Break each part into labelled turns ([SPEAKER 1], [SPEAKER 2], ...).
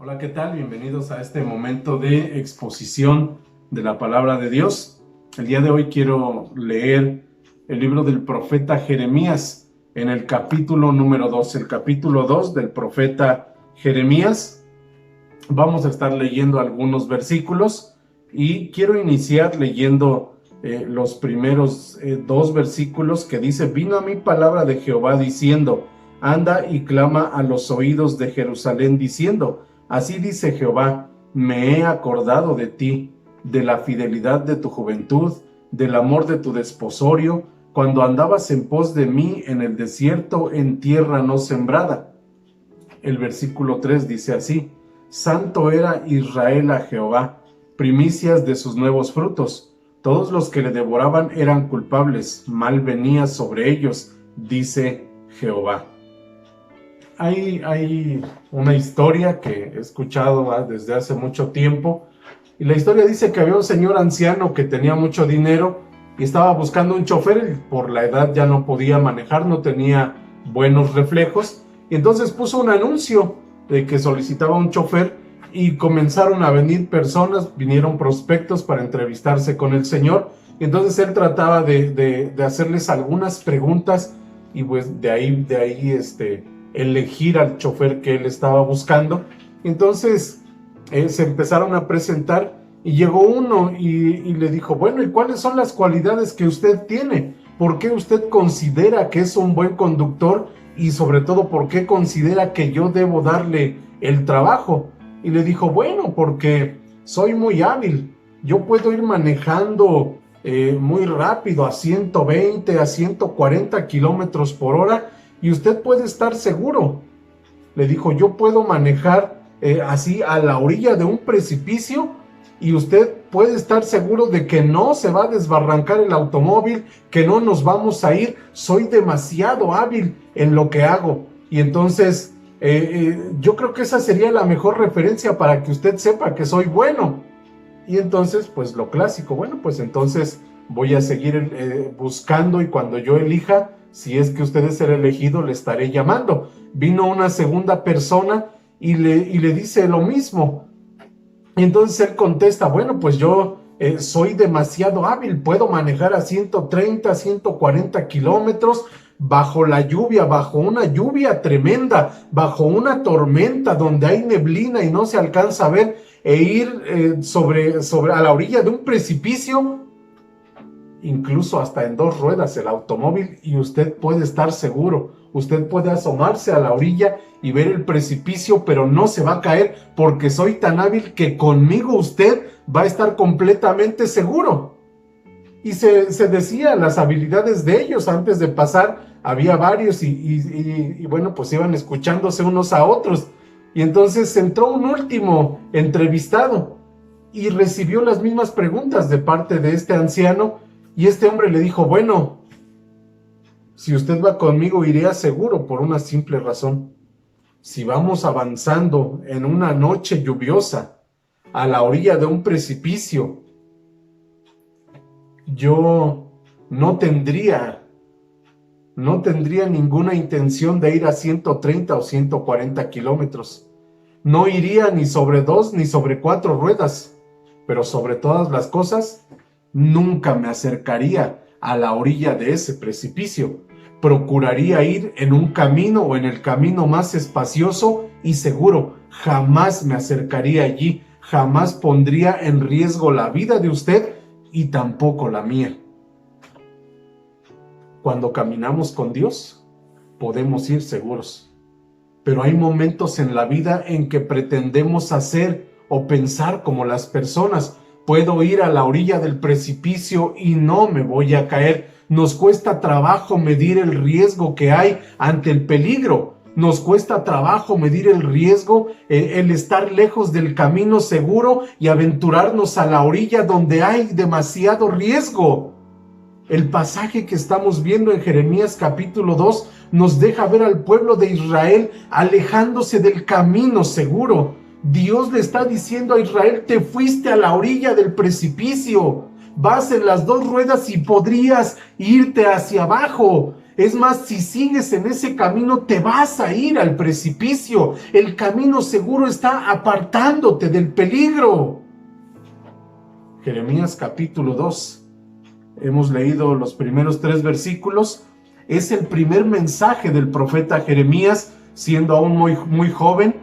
[SPEAKER 1] Hola, ¿qué tal? Bienvenidos a este momento de exposición de la palabra de Dios. El día de hoy quiero leer el libro del profeta Jeremías en el capítulo número 2, el capítulo 2 del profeta Jeremías. Vamos a estar leyendo algunos versículos y quiero iniciar leyendo los primeros dos versículos que dice: Vino a mí palabra de Jehová diciendo, anda y clama a los oídos de Jerusalén diciendo, así dice Jehová, me he acordado de ti, de la fidelidad de tu juventud, del amor de tu desposorio, cuando andabas en pos de mí en el desierto, en tierra no sembrada. El versículo 3 dice así: Santo era Israel a Jehová, primicias de sus nuevos frutos. Todos los que le devoraban eran culpables, mal venía sobre ellos, dice Jehová. Hay una historia que he escuchado desde hace mucho tiempo, y la historia dice que había un señor anciano que tenía mucho dinero y estaba buscando un chofer, y por la edad ya no podía manejar, no tenía buenos reflejos, y entonces puso un anuncio de que solicitaba un chofer y comenzaron a venir personas, vinieron prospectos para entrevistarse con el señor, y entonces él trataba de hacerles algunas preguntas y pues de ahí elegir al chofer que él estaba buscando. Entonces se empezaron a presentar y llegó uno y le dijo, bueno, ¿y cuáles son las cualidades que usted tiene? ¿Por qué usted considera que es un buen conductor? Y sobre todo, ¿por qué considera que yo debo darle el trabajo? Y le dijo, bueno, porque soy muy hábil, yo puedo ir manejando muy rápido, a 120, a 140 kilómetros por hora, y usted puede estar seguro. Le dijo, yo puedo manejar así a la orilla de un precipicio y usted puede estar seguro de que no se va a desbarrancar el automóvil, que no nos vamos a ir. Soy demasiado hábil en lo que hago. Y entonces yo creo que esa sería la mejor referencia para que usted sepa que soy bueno. Y entonces, pues lo clásico, bueno, pues entonces voy a seguir buscando, y cuando yo elija, si es que usted es el elegido, le estaré llamando. Vino una segunda persona y le dice lo mismo. Y entonces él contesta, bueno, pues yo soy demasiado hábil, puedo manejar a 130, 140 kilómetros bajo la lluvia, bajo una lluvia tremenda, bajo una tormenta donde hay neblina y no se alcanza a ver, e ir sobre a la orilla de un precipicio, incluso hasta en dos ruedas el automóvil, y usted puede estar seguro, usted puede asomarse a la orilla y ver el precipicio, pero no se va a caer porque soy tan hábil que conmigo usted va a estar completamente seguro. Y se decía las habilidades de ellos antes de pasar, había varios y bueno, pues iban escuchándose unos a otros. Y entonces entró un último entrevistado y recibió las mismas preguntas de parte de este anciano, y este hombre le dijo, bueno, si usted va conmigo iré seguro por una simple razón. Si vamos avanzando en una noche lluviosa a la orilla de un precipicio, yo no tendría ninguna intención de ir a 130 o 140 kilómetros. No iría ni sobre 2 ni sobre 4 ruedas, pero sobre todas las cosas, nunca me acercaría a la orilla de ese precipicio. Procuraría ir en un camino o en el camino más espacioso y seguro. Jamás me acercaría allí, jamás pondría en riesgo la vida de usted y tampoco la mía. Cuando caminamos con Dios, podemos ir seguros. Pero hay momentos en la vida en que pretendemos hacer o pensar como las personas. Puedo ir a la orilla del precipicio y no me voy a caer. Nos cuesta trabajo medir el riesgo que hay ante el peligro. Nos cuesta trabajo medir el riesgo, el estar lejos del camino seguro y aventurarnos a la orilla donde hay demasiado riesgo. El pasaje que estamos viendo en Jeremías capítulo 2 nos deja ver al pueblo de Israel alejándose del camino seguro. Dios le está diciendo a Israel, te fuiste a la orilla del precipicio, vas en las dos ruedas y podrías irte hacia abajo. Es más, si sigues en ese camino, te vas a ir al precipicio. El camino seguro está apartándote del peligro. Jeremías capítulo 2. Hemos leído los primeros 3 versículos. Es el primer mensaje del profeta Jeremías, siendo aún muy joven.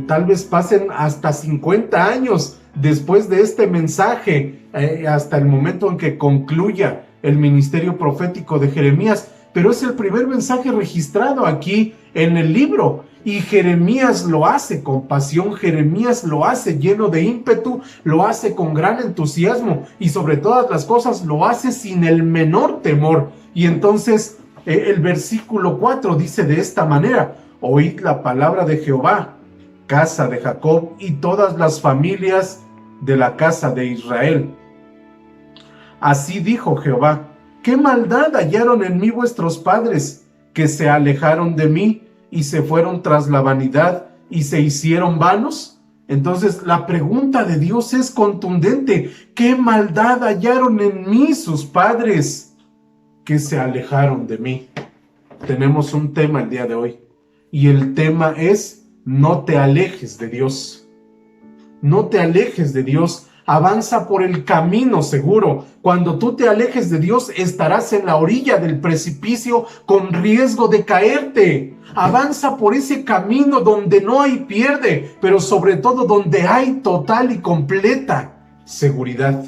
[SPEAKER 1] Tal vez pasen hasta 50 años después de este mensaje, hasta el momento en que concluya el ministerio profético de Jeremías. Pero es el primer mensaje registrado aquí en el libro. Y Jeremías lo hace con pasión, Jeremías lo hace lleno de ímpetu, lo hace con gran entusiasmo y sobre todas las cosas lo hace sin el menor temor. Y entonces el versículo 4 dice de esta manera: oíd la palabra de Jehová, casa de Jacob, y todas las familias de la casa de Israel. Así dijo Jehová: ¿qué maldad hallaron en mí vuestros padres, que se alejaron de mí y se fueron tras la vanidad y se hicieron vanos? Entonces la pregunta de Dios es contundente: ¿qué maldad hallaron en mí sus padres, que se alejaron de mí? Tenemos un tema el día de hoy, y el tema es: no te alejes de Dios. No te alejes de Dios. Avanza por el camino seguro. Cuando tú te alejes de Dios, estarás en la orilla del precipicio con riesgo de caerte. Avanza por ese camino donde no hay pierde, pero sobre todo donde hay total y completa seguridad.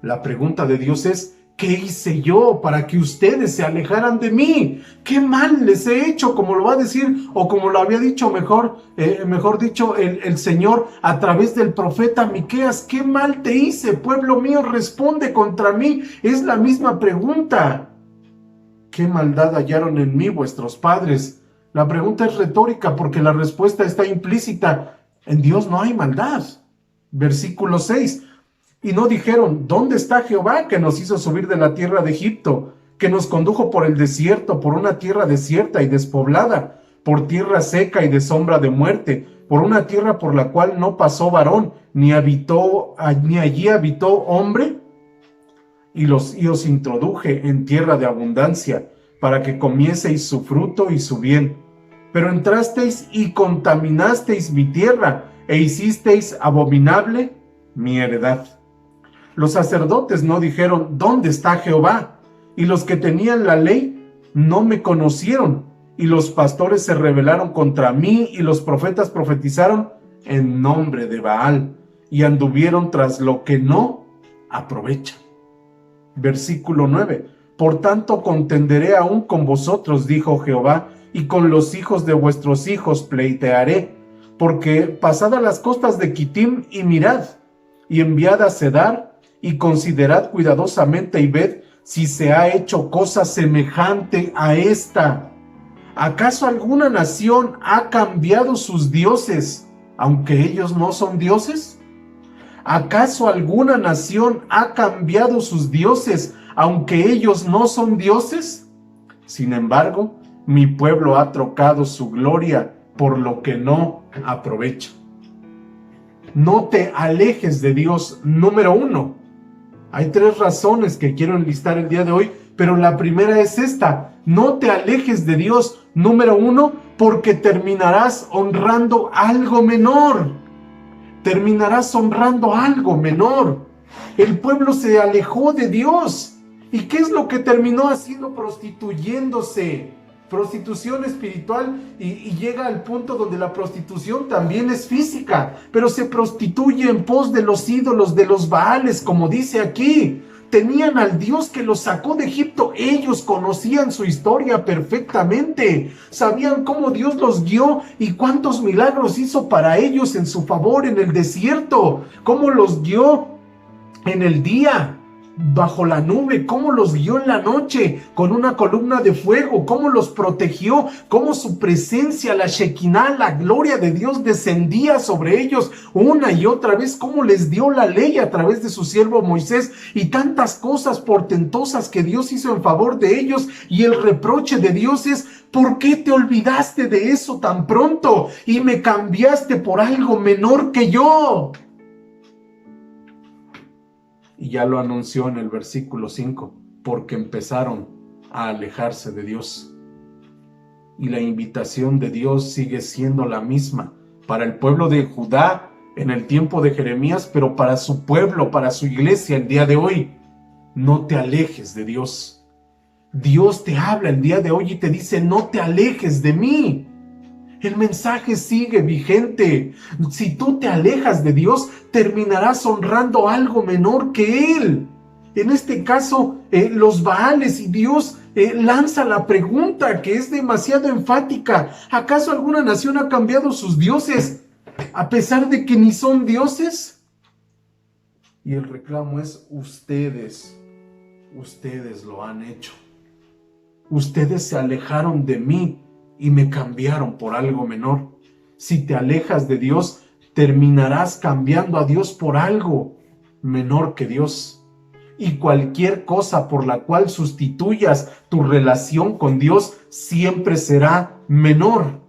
[SPEAKER 1] La pregunta de Dios es: ¿qué hice yo para que ustedes se alejaran de mí? ¿Qué mal les he hecho? Como lo va a decir, o como lo había dicho mejor dicho el Señor a través del profeta Miqueas. ¿Qué mal te hice, pueblo mío? Responde contra mí. Es la misma pregunta. ¿Qué maldad hallaron en mí vuestros padres? La pregunta es retórica porque la respuesta está implícita. En Dios no hay maldad. Versículo 6. Y no dijeron: ¿dónde está Jehová, que nos hizo subir de la tierra de Egipto, que nos condujo por el desierto, por una tierra desierta y despoblada, por tierra seca y de sombra de muerte, por una tierra por la cual no pasó varón, ni allí habitó hombre? Y os introduje en tierra de abundancia, para que comieseis su fruto y su bien. Pero entrasteis y contaminasteis mi tierra, e hicisteis abominable mi heredad. Los sacerdotes no dijeron: ¿dónde está Jehová? Y los que tenían la ley no me conocieron. Y los pastores se rebelaron contra mí, y los profetas profetizaron en nombre de Baal, y anduvieron tras lo que no aprovecha. Versículo 9. Por tanto contenderé aún con vosotros, dijo Jehová, y con los hijos de vuestros hijos pleitearé, porque pasad a las costas de Quitim y mirad, y enviad a Cedar, y considerad cuidadosamente y ved si se ha hecho cosa semejante a esta. ¿Acaso alguna nación ha cambiado sus dioses, aunque ellos no son dioses? ¿Acaso alguna nación ha cambiado sus dioses, aunque ellos no son dioses? Sin embargo, mi pueblo ha trocado su gloria por lo que no aprovecha. No te alejes de Dios. Número 1. Hay 3 razones que quiero enlistar el día de hoy, pero la primera es esta: no te alejes de Dios. Número 1, porque terminarás honrando algo menor. Terminarás honrando algo menor. El pueblo se alejó de Dios. ¿Y qué es lo que terminó haciendo? Prostituyéndose. Prostitución espiritual, y llega al punto donde la prostitución también es física, pero se prostituye en pos de los ídolos, de los Baales, como dice aquí. Tenían al Dios que los sacó de Egipto. Ellos conocían su historia perfectamente, sabían cómo Dios los guió y cuántos milagros hizo para ellos en su favor en el desierto, cómo los guió en el día bajo la nube, cómo los guió en la noche con una columna de fuego, cómo los protegió, cómo su presencia, la Shekinah, la gloria de Dios descendía sobre ellos una y otra vez, cómo les dio la ley a través de su siervo Moisés y tantas cosas portentosas que Dios hizo en favor de ellos. Y el reproche de Dios es: ¿por qué te olvidaste de eso tan pronto y me cambiaste por algo menor que yo? Y ya lo anunció en el versículo 5, porque empezaron a alejarse de Dios. Y la invitación de Dios sigue siendo la misma para el pueblo de Judá en el tiempo de Jeremías, pero para su pueblo, para su iglesia el día de hoy. No te alejes de Dios. Dios te habla el día de hoy y te dice, no te alejes de mí. El mensaje sigue vigente. Si tú te alejas de Dios, terminarás honrando algo menor que Él. En este caso, los Baales, y Dios lanza la pregunta que es demasiado enfática. ¿Acaso alguna nación ha cambiado sus dioses a pesar de que ni son dioses? Y el reclamo es, ustedes lo han hecho. Ustedes se alejaron de mí y me cambiaron por algo menor. Si te alejas de Dios, terminarás cambiando a Dios por algo menor que Dios. Y cualquier cosa por la cual sustituyas tu relación con Dios siempre será menor.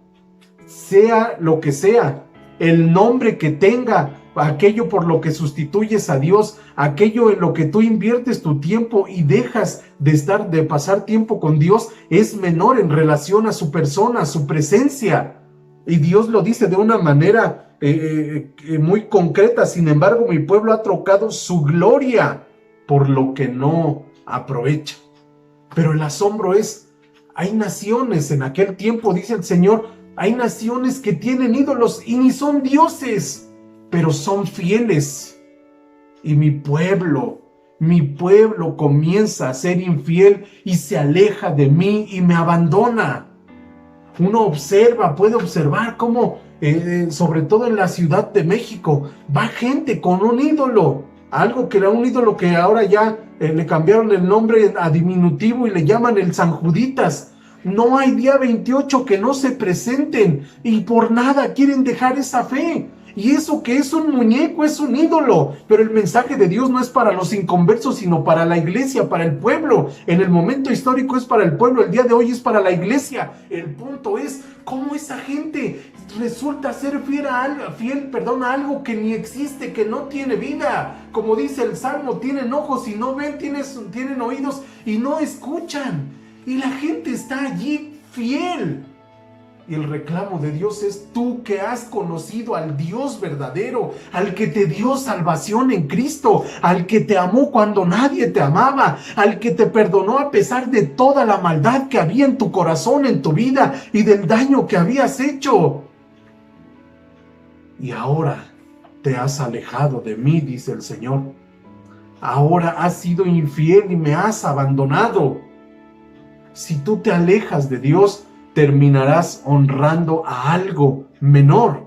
[SPEAKER 1] Sea lo que sea, el nombre que tenga, aquello por lo que sustituyes a Dios, aquello en lo que tú inviertes tu tiempo y dejas de pasar tiempo con Dios, es menor en relación a su persona, a su presencia. Y Dios lo dice de una manera muy concreta. Sin embargo, mi pueblo ha trocado su gloria por lo que no aprovecha. Pero el asombro es, hay naciones en aquel tiempo, dice el Señor, hay naciones que tienen ídolos y ni son dioses, pero son fieles. Y mi pueblo comienza a ser infiel y se aleja de mí y me abandona. Uno puede observar cómo, sobre todo en la Ciudad de México, va gente con un ídolo. Algo que era un ídolo que ahora ya le cambiaron el nombre a diminutivo y le llaman el San Juditas. No hay día 28 que no se presenten y por nada quieren dejar esa fe. Y eso que es un muñeco, es un ídolo. Pero el mensaje de Dios no es para los inconversos, sino para la iglesia, para el pueblo. En el momento histórico es para el pueblo, el día de hoy es para la iglesia. El punto es cómo esa gente resulta ser fiel a algo que ni existe, que no tiene vida. Como dice el Salmo, tienen ojos y no ven, tienen oídos y no escuchan. Y la gente está allí fiel. Y el reclamo de Dios es, tú que has conocido al Dios verdadero, al que te dio salvación en Cristo, al que te amó cuando nadie te amaba, al que te perdonó a pesar de toda la maldad que había en tu corazón, en tu vida y del daño que habías hecho. Y ahora te has alejado de mí, dice el Señor. Ahora has sido infiel y me has abandonado. Si tú te alejas de Dios, terminarás honrando a algo menor.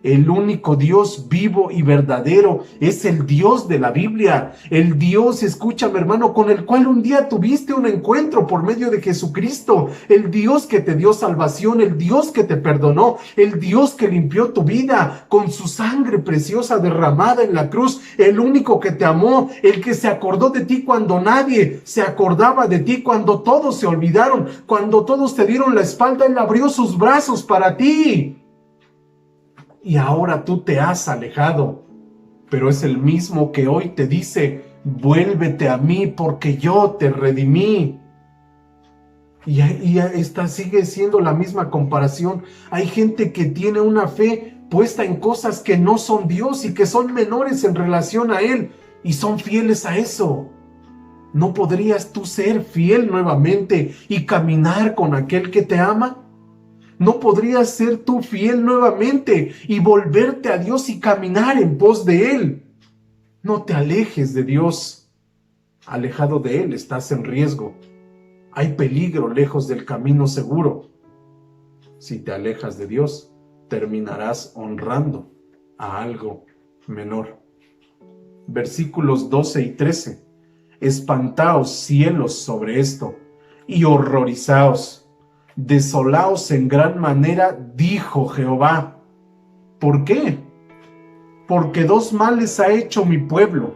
[SPEAKER 1] El único Dios vivo y verdadero es el Dios de la Biblia. El Dios, escúchame hermano, con el cual un día tuviste un encuentro por medio de Jesucristo. El Dios que te dio salvación, el Dios que te perdonó, el Dios que limpió tu vida con su sangre preciosa derramada en la cruz. El único que te amó, el que se acordó de ti cuando nadie se acordaba de ti, cuando todos se olvidaron, cuando todos te dieron la espalda, Él abrió sus brazos para ti. Y ahora tú te has alejado, pero es el mismo que hoy te dice, vuélvete a mí porque yo te redimí. Y esta sigue siendo la misma comparación. Hay gente que tiene una fe puesta en cosas que no son Dios y que son menores en relación a Él, y son fieles a eso. ¿No podrías tú ser fiel nuevamente y caminar con aquel que te ama? ¿No podrías ser tú fiel nuevamente y volverte a Dios y caminar en pos de Él? No te alejes de Dios. Alejado de Él estás en riesgo. Hay peligro lejos del camino seguro. Si te alejas de Dios, terminarás honrando a algo menor. Versículos 12 y 13. Espantaos cielos sobre esto y horrorizaos. Desolaos en gran manera, dijo Jehová. ¿Por qué? Porque dos males ha hecho mi pueblo.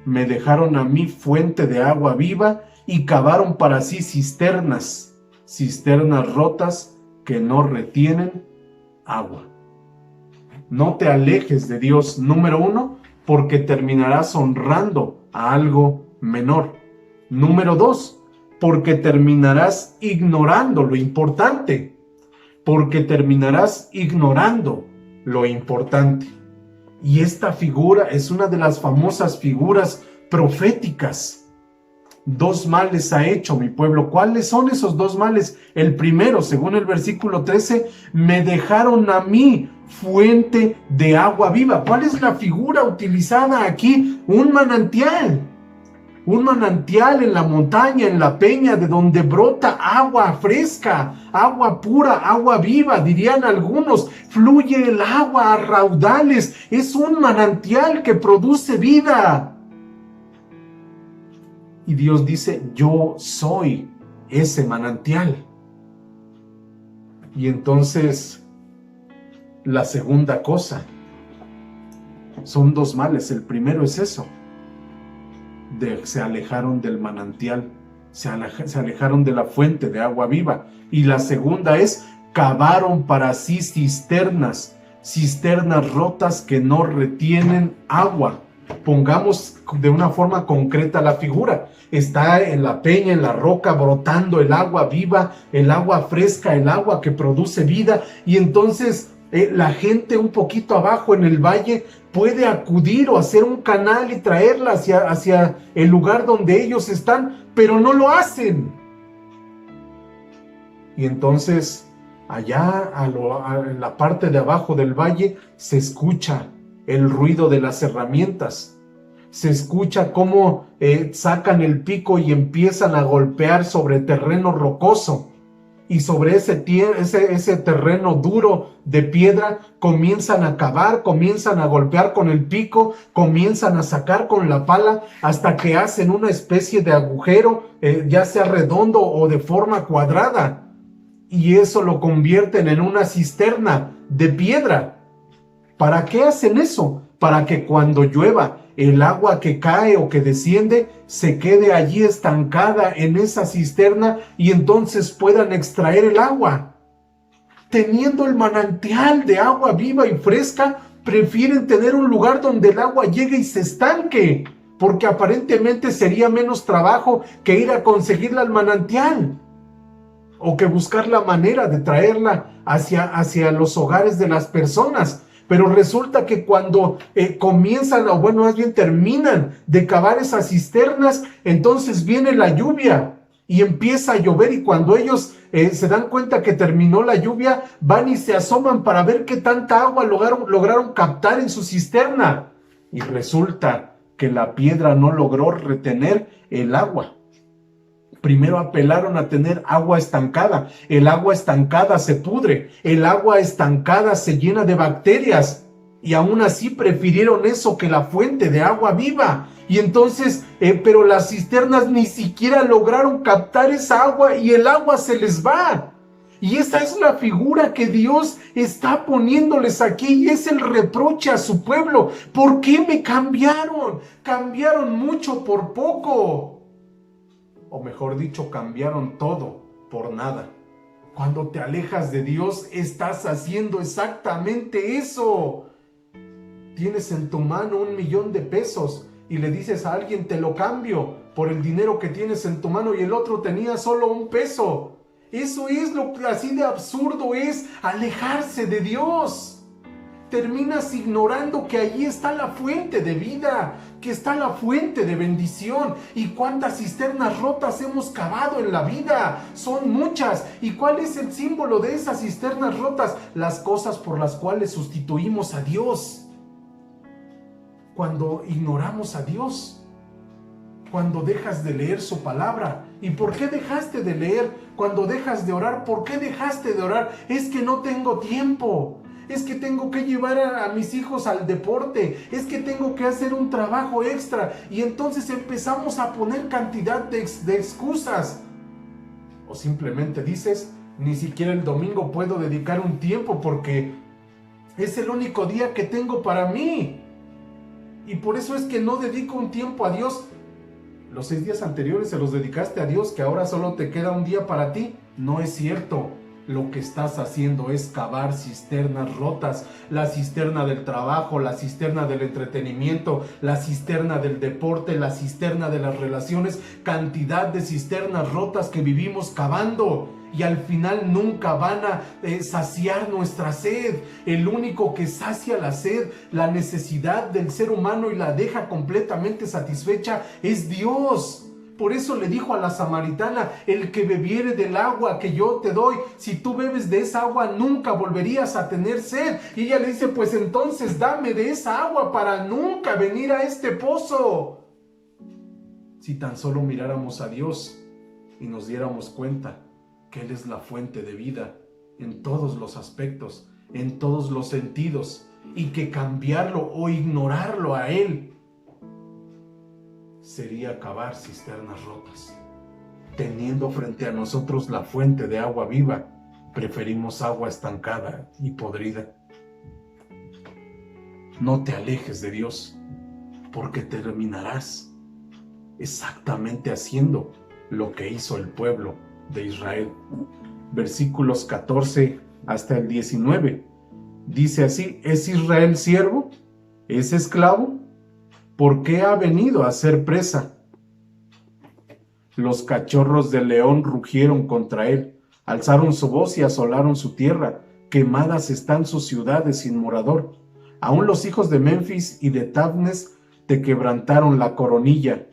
[SPEAKER 1] Me dejaron a mí fuente de agua viva y cavaron para sí cisternas rotas que no retienen agua. No te alejes de Dios, número 1, porque terminarás honrando a algo menor. Número 2, porque terminarás ignorando lo importante. Porque terminarás ignorando lo importante. Y esta figura es una de las famosas figuras proféticas. 2 males ha hecho mi pueblo. ¿Cuáles son esos 2 males? El primero, según el versículo 13, me dejaron a mí fuente de agua viva. ¿Cuál es la figura utilizada aquí? Un manantial. Un manantial en la montaña, en la peña, de donde brota agua fresca, agua pura, agua viva, dirían algunos. Fluye el agua a raudales. Es un manantial que produce vida. Y Dios dice, yo soy ese manantial. Y entonces, la segunda cosa, son 2 males. El primero es eso, se alejaron del manantial, se alejaron de la fuente de agua viva. Y la segunda es, cavaron para sí cisternas rotas que no retienen agua. Pongamos de una forma concreta la figura. Está en la peña, en la roca, brotando el agua viva, el agua fresca, el agua que produce vida. Y entonces la gente un poquito abajo en el valle puede acudir o hacer un canal y traerla hacia el lugar donde ellos están, pero no lo hacen. Y entonces allá en la parte de abajo del valle se escucha el ruido de las herramientas. Se escucha cómo sacan el pico y empiezan a golpear sobre terreno rocoso. Y sobre ese terreno duro de piedra comienzan a cavar, comienzan a golpear con el pico, comienzan a sacar con la pala hasta que hacen una especie de agujero, ya sea redondo o de forma cuadrada. Y eso lo convierten en una cisterna de piedra. ¿Para qué hacen eso? Para que cuando llueva, el agua que cae o que desciende se quede allí estancada en esa cisterna y entonces puedan extraer el agua. Teniendo el manantial de agua viva y fresca, prefieren tener un lugar donde el agua llegue y se estanque, porque aparentemente sería menos trabajo que ir a conseguirla al manantial o que buscar la manera de traerla hacia los hogares de las personas. Pero resulta que cuando comienzan, o bueno, más bien terminan de cavar esas cisternas, entonces viene la lluvia y empieza a llover, y cuando ellos se dan cuenta que terminó la lluvia, van y se asoman para ver qué tanta agua lograron captar en su cisterna. Y resulta que la piedra no logró retener el agua. Primero apelaron a tener agua estancada. El agua estancada se pudre. El agua estancada se llena de bacterias. Y aún así prefirieron eso que la fuente de agua viva. Y entonces, pero las cisternas ni siquiera lograron captar esa agua y el agua se les va. Y esa es la figura que Dios está poniéndoles aquí, y es el reproche a su pueblo. ¿Por qué me cambiaron? Cambiaron mucho por poco. O mejor dicho, cambiaron todo por nada. Cuando te alejas de Dios, estás haciendo exactamente eso. Tienes en tu mano $1,000,000 de pesos y le dices a alguien, te lo cambio por el dinero que tienes en tu mano, y el otro tenía solo $1. Eso es así de absurdo es alejarse de Dios. Terminas ignorando que allí está la fuente de vida, que está la fuente de bendición. ¿Y cuántas cisternas rotas hemos cavado en la vida? Son muchas. ¿Y cuál es el símbolo de esas cisternas rotas? Las cosas por las cuales sustituimos a Dios. Cuando ignoramos a Dios, cuando dejas de leer su palabra. ¿Y por qué dejaste de leer? Cuando dejas de orar, ¿por qué dejaste de orar? Es que no tengo tiempo. Es que tengo que llevar a mis hijos al deporte, es que tengo que hacer un trabajo extra, y entonces empezamos a poner cantidad de excusas. O simplemente dices, ni siquiera el domingo puedo dedicar un tiempo porque es el único día que tengo para mí. Y por eso es que no dedico un tiempo a Dios. Los 6 días anteriores se los dedicaste a Dios, que ahora solo te queda un día para ti. No es cierto. lo que estás haciendo es cavar cisternas rotas, la cisterna del trabajo, la cisterna del entretenimiento, la cisterna del deporte, la cisterna de las relaciones, cantidad de cisternas rotas que vivimos cavando y al final nunca van a saciar nuestra sed. El único que sacia la sed, la necesidad del ser humano y la deja completamente satisfecha es Dios. Por eso le dijo a la samaritana: el que bebiere del agua que yo te doy, si tú bebes de esa agua nunca volverías a tener sed. Y ella le dice: pues entonces dame de esa agua para nunca venir a este pozo. Si tan solo miráramos a Dios y nos diéramos cuenta que Él es la fuente de vida en todos los aspectos, en todos los sentidos, y que cambiarlo o ignorarlo a Él sería cavar cisternas rotas. Teniendo frente a nosotros la fuente de agua viva, preferimos agua estancada y podrida. No te alejes de Dios, porque terminarás exactamente haciendo lo que hizo el pueblo de Israel. Versículos 14 hasta el 19. Dice así: ¿es Israel siervo? ¿Es esclavo? ¿Por qué ha venido a ser presa? Los cachorros del león rugieron contra él, alzaron su voz y asolaron su tierra. Quemadas están sus ciudades sin morador. Aún los hijos de Memphis y de Tabnes te quebrantaron la coronilla.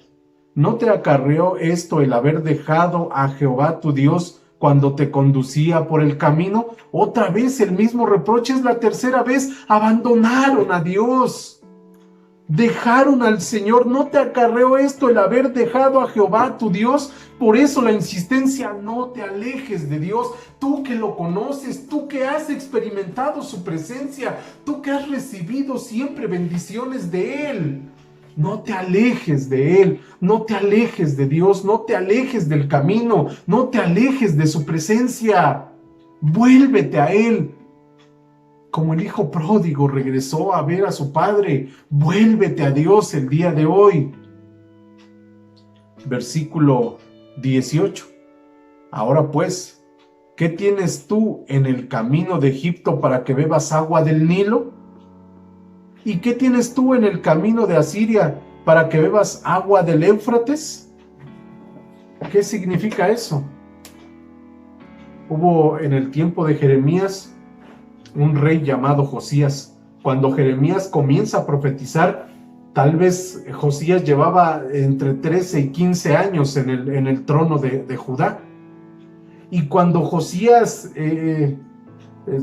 [SPEAKER 1] ¿No te acarreó esto el haber dejado a Jehová tu Dios cuando te conducía por el camino? Otra vez el mismo reproche, es la tercera vez. Abandonaron a Dios. Dejaron al Señor. ¿No te acarreó esto el haber dejado a Jehová tu Dios? Por eso la insistencia: no te alejes de Dios. Tú que lo conoces, tú que has experimentado su presencia, tú que has recibido siempre bendiciones de Él. No te alejes de Él, no te alejes de Dios, no te alejes del camino, no te alejes de su presencia. Vuélvete a Él. Como el hijo pródigo regresó a ver a su padre, vuélvete a Dios el día de hoy. Versículo 18. Ahora pues, ¿qué tienes tú en el camino de Egipto para que bebas agua del Nilo? ¿Y qué tienes tú en el camino de Asiria para que bebas agua del Éufrates? ¿Qué significa eso? Hubo en el tiempo de Jeremías un rey llamado Josías. Cuando Jeremías comienza a profetizar, tal vez Josías llevaba entre 13 y 15 años en el trono de Judá. Y cuando Josías,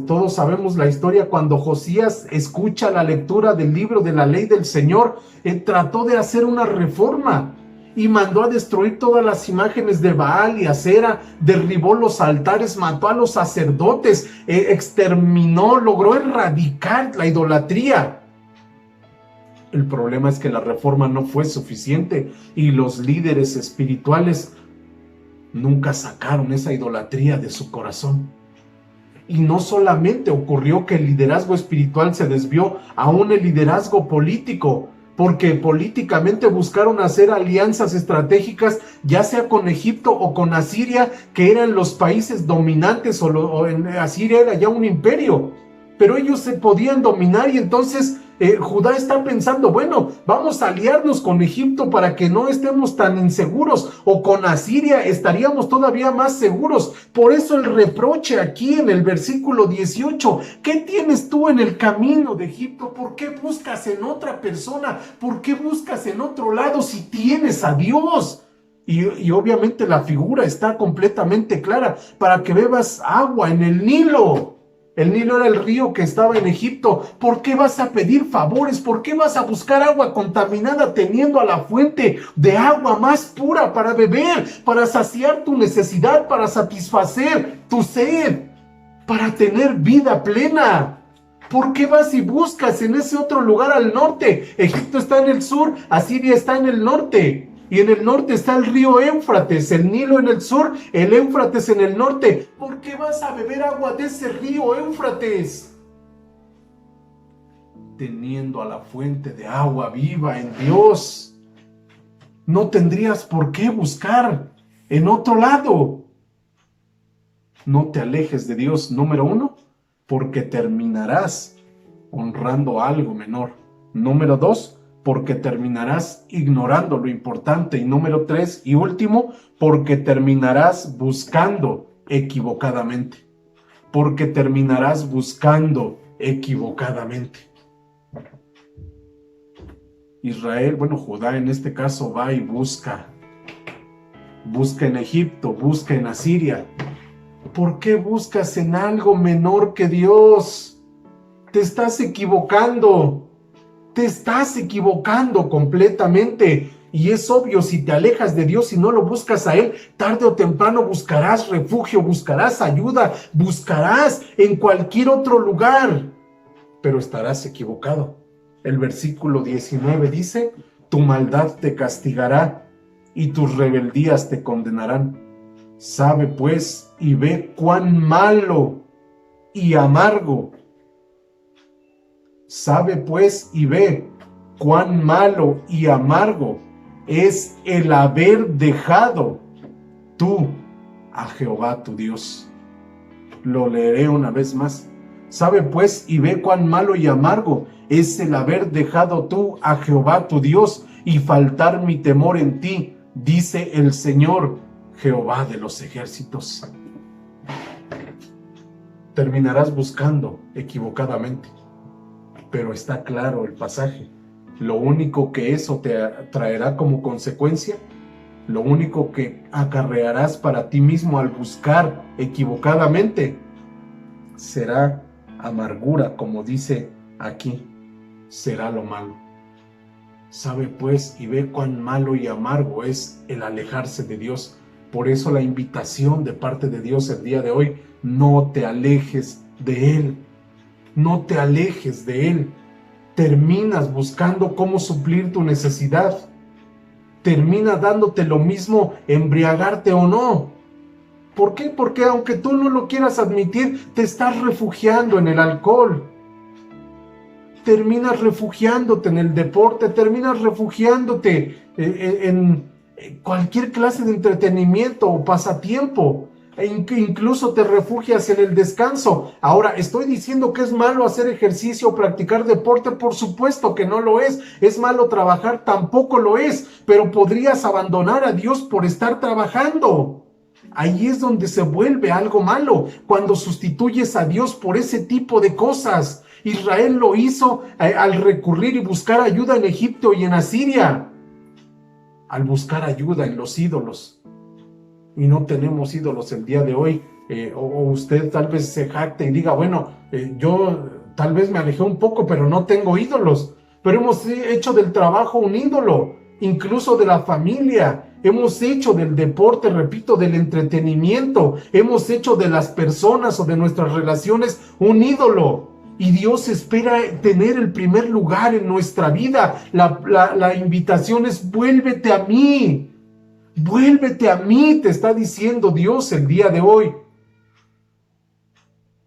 [SPEAKER 1] todos sabemos la historia, cuando Josías escucha la lectura del libro de la ley del Señor, trató de hacer una reforma y mandó a destruir todas las imágenes de Baal y Acera, derribó los altares, mató a los sacerdotes, exterminó, logró erradicar la idolatría. El problema es que la reforma no fue suficiente y los líderes espirituales nunca sacaron esa idolatría de su corazón. Y no solamente ocurrió que el liderazgo espiritual se desvió, aún el liderazgo político, porque políticamente buscaron hacer alianzas estratégicas, ya sea con Egipto o con Asiria, que eran los países dominantes, o en Asiria era ya un imperio, pero ellos se podían dominar. Y entonces Judá está pensando: bueno, vamos a aliarnos con Egipto para que no estemos tan inseguros, o con Asiria estaríamos todavía más seguros. Por eso el reproche aquí en el versículo 18: ¿qué tienes tú en el camino de Egipto? ¿Por qué buscas en otra persona? ¿Por qué buscas en otro lado si tienes a Dios? Y obviamente la figura está completamente clara: para que bebas agua en el Nilo. El Nilo era el río que estaba en Egipto. ¿Por qué vas a pedir favores? ¿Por qué vas a buscar agua contaminada teniendo a la fuente de agua más pura para beber, para saciar tu necesidad, para satisfacer tu sed, para tener vida plena? ¿Por qué vas y buscas en ese otro lugar al norte? Egipto está en el sur, Asiria está en el norte. Y en el norte está el río Éufrates, el Nilo en el sur, el Éufrates en el norte. ¿Por qué vas a beber agua de ese río Éufrates? Teniendo a la fuente de agua viva en Dios, no tendrías por qué buscar en otro lado. No te alejes de Dios, número 1, porque terminarás honrando algo menor. Número 2, porque terminarás ignorando lo importante. Y número 3 y último, porque terminarás buscando equivocadamente. Porque terminarás buscando equivocadamente. Israel, bueno, Judá en este caso va y busca en Egipto, busca en Asiria. ¿Por qué buscas en algo menor que Dios? Te estás equivocando completamente. Y es obvio, si te alejas de Dios y no lo buscas a Él, tarde o temprano buscarás refugio, buscarás ayuda, buscarás en cualquier otro lugar, pero estarás equivocado. El versículo 19 dice, tu maldad te castigará y tus rebeldías te condenarán. Sabe pues y ve cuán malo y amargo. Sabe pues y ve cuán malo y amargo es el haber dejado tú a Jehová tu Dios. Lo leeré una vez más. Sabe pues y ve cuán malo y amargo es el haber dejado tú a Jehová tu Dios y faltar mi temor en ti, dice el Señor, Jehová de los ejércitos. Terminarás buscando equivocadamente, pero está claro el pasaje. Lo único que eso te traerá como consecuencia, lo único que acarrearás para ti mismo al buscar equivocadamente, será amargura, como dice aquí, será lo malo. Sabe pues y ve cuán malo y amargo es el alejarse de Dios. Por eso la invitación de parte de Dios el día de hoy, no te alejes de Él. No te alejes de Él. Terminas buscando cómo suplir tu necesidad. Termina dándote lo mismo embriagarte o no. ¿Por qué? Porque aunque tú no lo quieras admitir, te estás refugiando en el alcohol. Terminas refugiándote en el deporte, terminas refugiándote en cualquier clase de entretenimiento o pasatiempo. Incluso te refugias en el descanso. Ahora, ¿estoy diciendo que es malo hacer ejercicio o practicar deporte? Por supuesto que no lo es. ¿Es malo trabajar? Tampoco lo es. Pero podrías abandonar a Dios por estar trabajando. Ahí es donde se vuelve algo malo, cuando sustituyes a Dios por ese tipo de cosas. Israel lo hizo al recurrir y buscar ayuda en Egipto y en Asiria. Al buscar ayuda en los ídolos. Y no tenemos ídolos el día de hoy. O usted tal vez se jacte y diga, bueno, yo tal vez me alejé un poco, pero no tengo ídolos. Pero hemos hecho del trabajo un ídolo, incluso de la familia. Hemos hecho del deporte, repito, del entretenimiento. Hemos hecho de las personas o de nuestras relaciones un ídolo. Y Dios espera tener el primer lugar en nuestra vida. La invitación es: vuélvete a mí. Vuélvete a mí, te está diciendo Dios el día de hoy.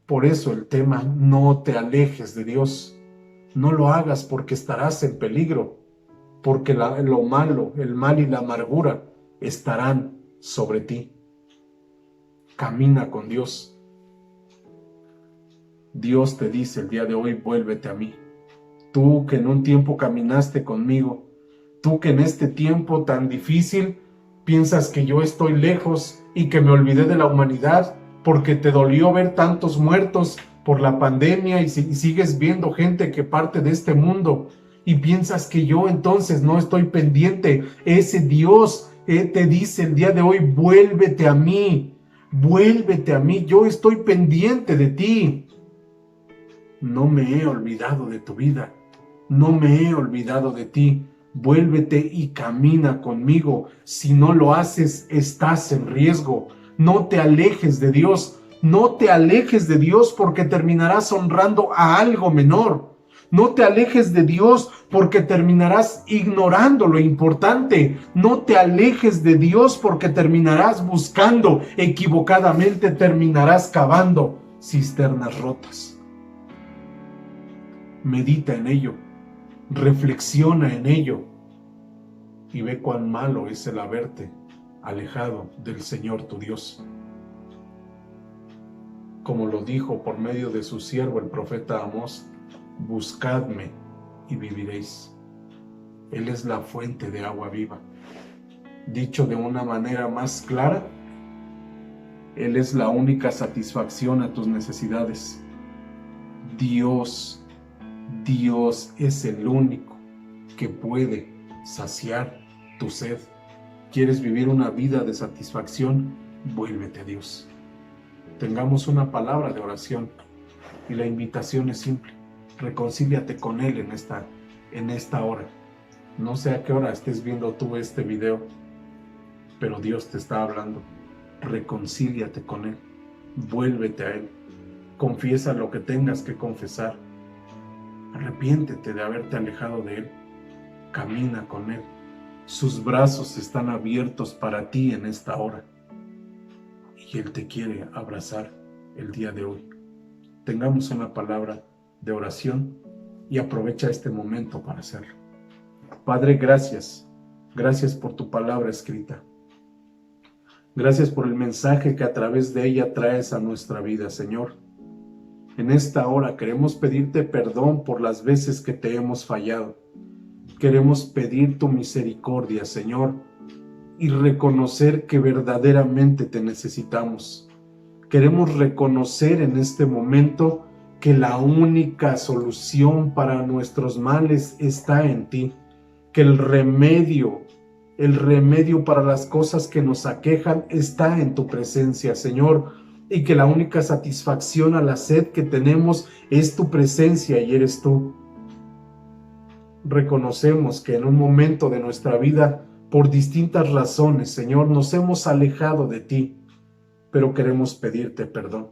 [SPEAKER 1] Por eso el tema, no te alejes de Dios. No lo hagas porque estarás en peligro. Porque lo malo, el mal y la amargura estarán sobre ti. Camina con Dios. Dios te dice el día de hoy: vuélvete a mí. Tú que en un tiempo caminaste conmigo, tú que en este tiempo tan difícil piensas que yo estoy lejos y que me olvidé de la humanidad porque te dolió ver tantos muertos por la pandemia y sigues viendo gente que parte de este mundo y piensas que yo entonces no estoy pendiente. Ese Dios te dice el día de hoy: vuélvete a mí, yo estoy pendiente de ti. No me he olvidado de tu vida, no me he olvidado de ti. Vuélvete y camina conmigo. Si no lo haces, estás en riesgo. No te alejes de Dios. No te alejes de Dios porque terminarás honrando a algo menor. No te alejes de Dios porque terminarás ignorando lo importante. No te alejes de Dios porque terminarás buscando equivocadamente, terminarás cavando cisternas rotas. Medita en ello. Reflexiona en ello y ve cuán malo es el haberte alejado del Señor tu Dios. como lo dijo por medio de su siervo el profeta Amós: buscadme y viviréis. Él es la fuente de agua viva. Dicho de una manera más clara, Él es la única satisfacción a tus necesidades. Dios es el único que puede saciar tu sed. ¿Quieres vivir una vida de satisfacción? Vuélvete a Dios. Tengamos una palabra de oración y la invitación es simple: reconcíliate con Él en esta hora. No sé a qué hora estés viendo tú este video, pero Dios te está hablando. Reconcíliate con Él, vuélvete a Él, confiesa lo que tengas que confesar, arrepiéntete de haberte alejado de Él, camina con Él. Sus brazos están abiertos para ti en esta hora y Él te quiere abrazar el día de hoy. Tengamos una palabra de oración y aprovecha este momento para hacerlo. Padre, gracias por tu palabra escrita. Gracias por el mensaje que a través de ella traes a nuestra vida, Señor. En esta hora queremos pedirte perdón por las veces que te hemos fallado. Queremos pedir tu misericordia, Señor, y reconocer que verdaderamente te necesitamos. Queremos reconocer en este momento que la única solución para nuestros males está en ti, que el remedio para las cosas que nos aquejan está en tu presencia, Señor, y que la única satisfacción a la sed que tenemos es tu presencia y eres tú. Reconocemos que en un momento de nuestra vida, por distintas razones, Señor, nos hemos alejado de ti, pero queremos pedirte perdón.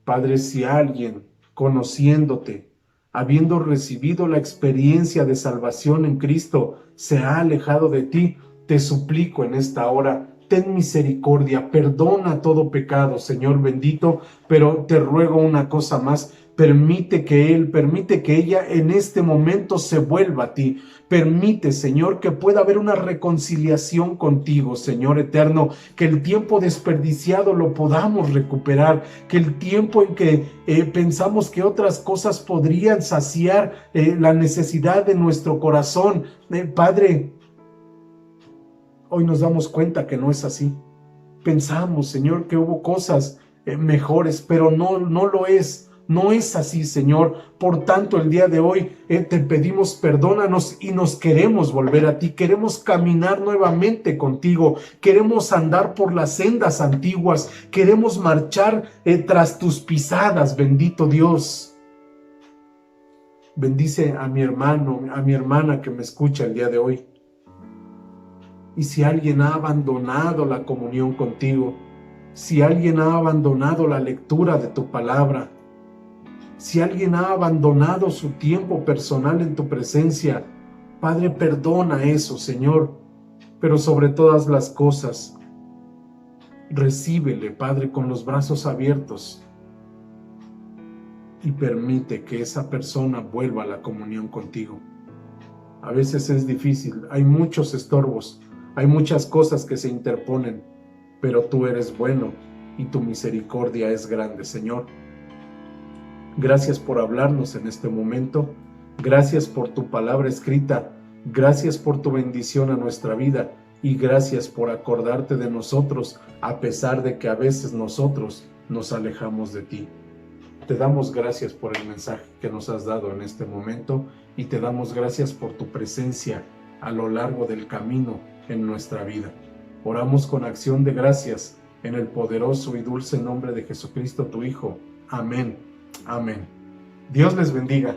[SPEAKER 1] Padre, si alguien, conociéndote, habiendo recibido la experiencia de salvación en Cristo, se ha alejado de ti, te suplico en esta hora, ten misericordia, perdona todo pecado, Señor bendito, pero te ruego una cosa más: permite que ella en este momento se vuelva a ti. Permite, Señor, que pueda haber una reconciliación contigo, Señor eterno, que el tiempo desperdiciado lo podamos recuperar, que el tiempo en que pensamos que otras cosas podrían saciar la necesidad de nuestro corazón, Padre, hoy nos damos cuenta que no es así. Pensamos, Señor, que hubo cosas mejores, pero no lo es. No es así, Señor. Por tanto, el día de hoy te pedimos perdónanos y nos queremos volver a ti. Queremos caminar nuevamente contigo. Queremos andar por las sendas antiguas. Queremos marchar tras tus pisadas, bendito Dios. Bendice a mi hermano, a mi hermana que me escucha el día de hoy. Y si alguien ha abandonado la comunión contigo, si alguien ha abandonado la lectura de tu palabra, si alguien ha abandonado su tiempo personal en tu presencia, Padre, perdona eso, Señor. Pero sobre todas las cosas, recíbele, Padre, con los brazos abiertos y permite que esa persona vuelva a la comunión contigo. A veces es difícil, hay muchos estorbos, hay muchas cosas que se interponen, pero tú eres bueno y tu misericordia es grande, Señor. Gracias por hablarnos en este momento. Gracias por tu palabra escrita. Gracias por tu bendición a nuestra vida. Y gracias por acordarte de nosotros, a pesar de que a veces nosotros nos alejamos de ti. Te damos gracias por el mensaje que nos has dado en este momento y te damos gracias por tu presencia a lo largo del camino en nuestra vida. Oramos con acción de gracias en el poderoso y dulce nombre de Jesucristo, tu Hijo. Amén. Amén. Dios les bendiga.